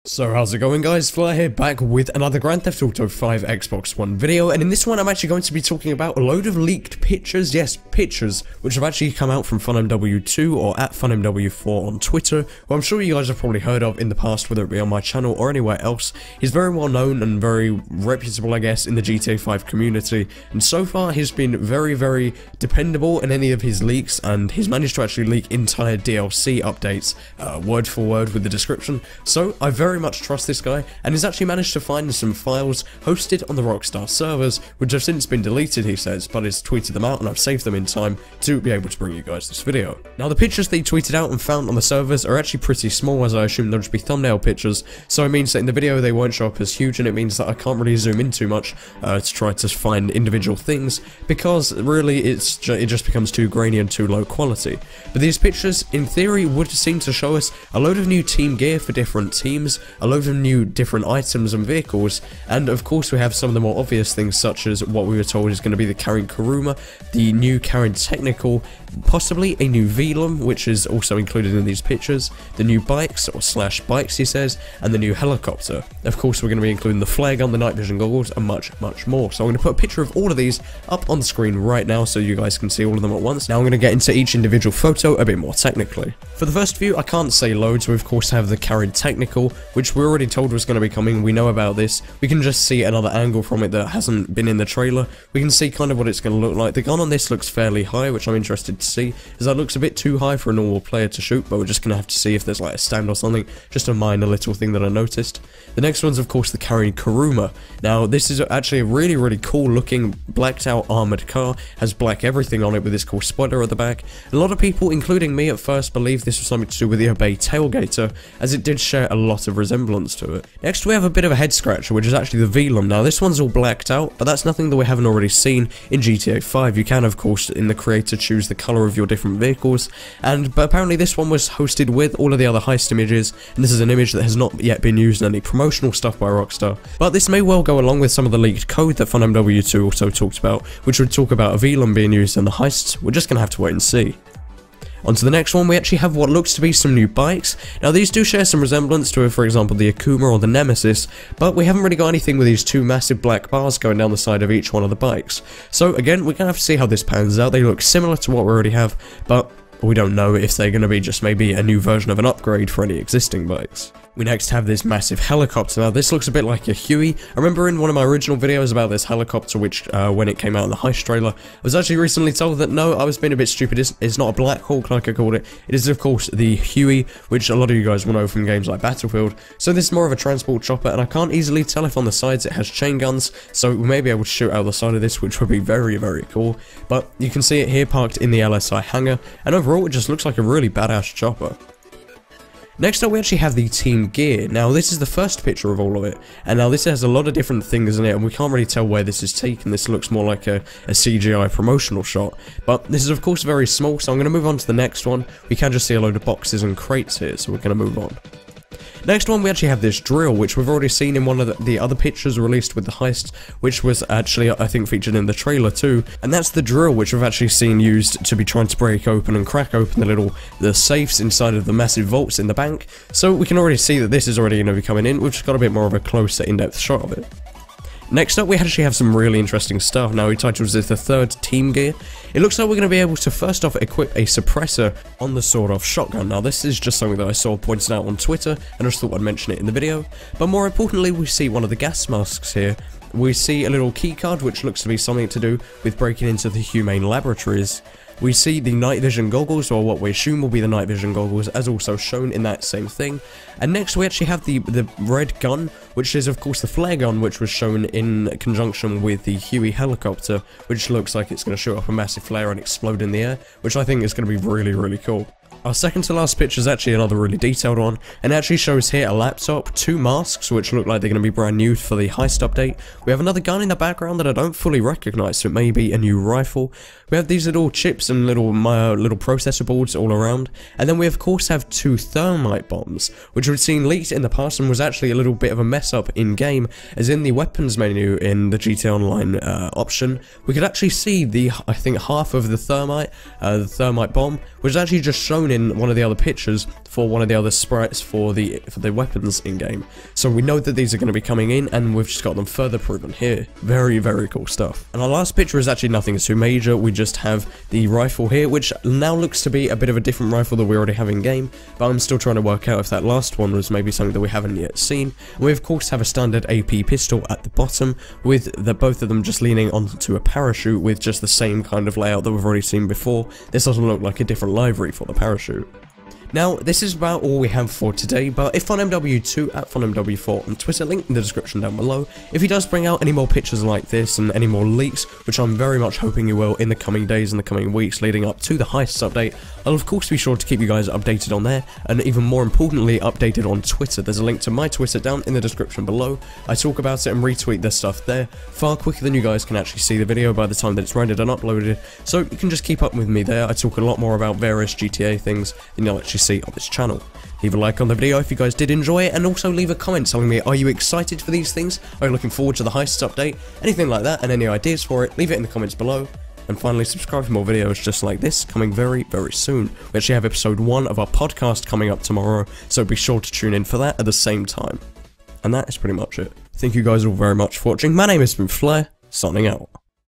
So how's it going, guys? Fly here, back with another Grand Theft Auto 5 Xbox One video, and in this one I'm actually going to be talking about a load of leaked pictures, yes, pictures, which have actually come out from FunMW2 or at FunMW4 on Twitter, who I'm sure you guys have probably heard of in the past, whether it be on my channel or anywhere else. He's very well known and very reputable, I guess, in the GTA 5 community, and so far he's been very dependable in any of his leaks, and he's managed to actually leak entire DLC updates, word for word with the description, so I very much trust this guy, and he's actually managed to find some files hosted on the Rockstar servers, which have since been deleted, he says, but he's tweeted them out and I've saved them in time to be able to bring you guys this video. Now, the pictures that he tweeted out and found on the servers are actually pretty small, as I assume they'll just be thumbnail pictures, so it means that in the video they won't show up as huge, and it means that I can't really zoom in too much to try to find individual things, because really it just becomes too grainy and too low quality. But these pictures, in theory, would seem to show us a load of new team gear for different teams, a load of new different items and vehicles, and of course we have some of the more obvious things, such as what we were told is going to be the Karin Kuruma, the new Karin Technical, possibly a new Velum, which is also included in these pictures, the new bikes, or slash bikes he says, and the new helicopter. Of course we're going to be including the flare gun, the night vision goggles, and much more. So I'm going to put a picture of all of these up on the screen right now so you guys can see all of them at once. Now I'm going to get into each individual photo a bit more technically. For the first view, I can't say loads. We of course have the Karin Technical, which we already told was going to be coming. We know about this. We can just see another angle from it that hasn't been in the trailer. We can see kind of what it's going to look like. The gun on this looks fairly high, which I'm interested to see, as that looks a bit too high for a normal player to shoot, but we're just going to have to see if there's like a stand or something. Just a minor little thing that I noticed. The next one's of course the Karin Kuruma. Now this is actually a really cool looking blacked out armoured car, has black everything on it with this cool spoiler at the back. A lot of people, including me at first, believed this was something to do with the Obey tailgater, as it did share a lot of resemblance to it. Next we have a bit of a head scratcher, which is actually the Velum. Now this one's all blacked out, but that's nothing that we haven't already seen in GTA 5. You can of course in the creator choose the colour of your different vehicles, but apparently this one was hosted with all of the other heist images, and this is an image that has not yet been used in any promotional stuff by Rockstar. But this may well go along with some of the leaked code that FunMW2 also talked about, which would talk about a Velum being used in the heists. We're just going to have to wait and see. On to the next one, we actually have what looks to be some new bikes. Now these do share some resemblance to, for example, the Akuma or the Nemesis, but we haven't really got anything with these two massive black bars going down the side of each one of the bikes. So again, we're going to have to see how this pans out. They look similar to what we already have, but we don't know if they're going to be just maybe a new version of an upgrade for any existing bikes. We next have this massive helicopter. Now this looks a bit like a Huey. I remember in one of my original videos about this helicopter, which when it came out in the heist trailer, I was actually recently told that no, I was being a bit stupid. It's not a Black Hawk like I called it. It is of course the Huey, which a lot of you guys will know from games like Battlefield. So this is more of a transport chopper, and I can't easily tell if on the sides it has chain guns, so we may be able to shoot out the side of this, which would be very cool. But you can see it here parked in the LSI hangar, and overall it just looks like a really badass chopper. Next up we actually have the team gear. Now this is the first picture of all of it, and now this has a lot of different things in it, and we can't really tell where this is taken. This looks more like a CGI promotional shot, but this is of course very small, so I'm going to move on to the next one. We can just see a load of boxes and crates here, so we're going to move on. Next one, we actually have this drill, which we've already seen in one of the other pictures released with the heist, which was actually, I think, featured in the trailer too. And that's the drill which we've actually seen used to be trying to break open and crack open the safes inside of the massive vaults in the bank. So we can already see that this is already going to be coming in. We've just got a bit more of a closer, in-depth shot of it. Next up, we actually have some really interesting stuff. Now, he titles this the third team gear. It looks like we're going to be able to first off equip a suppressor on the sawed-off shotgun. Now, this is just something that I saw pointed out on Twitter, and I just thought I'd mention it in the video. But more importantly, we see one of the gas masks here. We see a little keycard, which looks to be something to do with breaking into the Humane Laboratories. We see the night vision goggles, or what we assume will be the night vision goggles, as also shown in that same thing. And next we actually have the red gun, which is of course the flare gun, which was shown in conjunction with the Huey helicopter, which looks like it's going to shoot up a massive flare and explode in the air, which I think is going to be really cool. Our second to last picture is actually another really detailed one, and it actually shows here a laptop, two masks which look like they're going to be brand new for the heist update. We have another gun in the background that I don't fully recognise, so it may be a new rifle. We have these little chips and little processor boards all around, and then we of course have two thermite bombs, which we've seen leaked in the past and was actually a little bit of a mess up in game, as in the weapons menu in the GTA Online option, we could actually see I think half of the thermite bomb was actually just shown in one of the other pictures for one of the other sprites for the weapons in-game. So we know that these are going to be coming in, and we've just got them further proven here. Very, very cool stuff. And our last picture is actually nothing too major. We just have the rifle here, which now looks to be a bit of a different rifle that we already have in-game, but I'm still trying to work out if that last one was maybe something that we haven't yet seen. We of course have a standard AP pistol at the bottom, with both of them just leaning onto a parachute with just the same kind of layout that we've already seen before. This doesn't look like a different livery for the parachute. Now, this is about all we have for today, but if FunMW2 at FunMW4 on Twitter, link in the description down below, if he does bring out any more pictures like this and any more leaks, which I'm very much hoping he will in the coming days and the coming weeks leading up to the Heists update, I'll of course be sure to keep you guys updated on there, and even more importantly, updated on Twitter. There's a link to my Twitter down in the description below. I talk about it and retweet this stuff there, far quicker than you guys can actually see the video by the time that it's rendered and uploaded, so you can just keep up with me there. I talk a lot more about various GTA things than you'll actually see on this channel. Leave a like on the video if you guys did enjoy it, and also leave a comment telling me, are you excited for these things? Are you looking forward to the Heists update? Anything like that, and any ideas for it, leave it in the comments below. And finally, subscribe for more videos just like this coming very, very soon. We actually have episode 1 of our podcast coming up tomorrow, so be sure to tune in for that at the same time. And that is pretty much it. Thank you guys all very much for watching. My name has been Flair, signing out.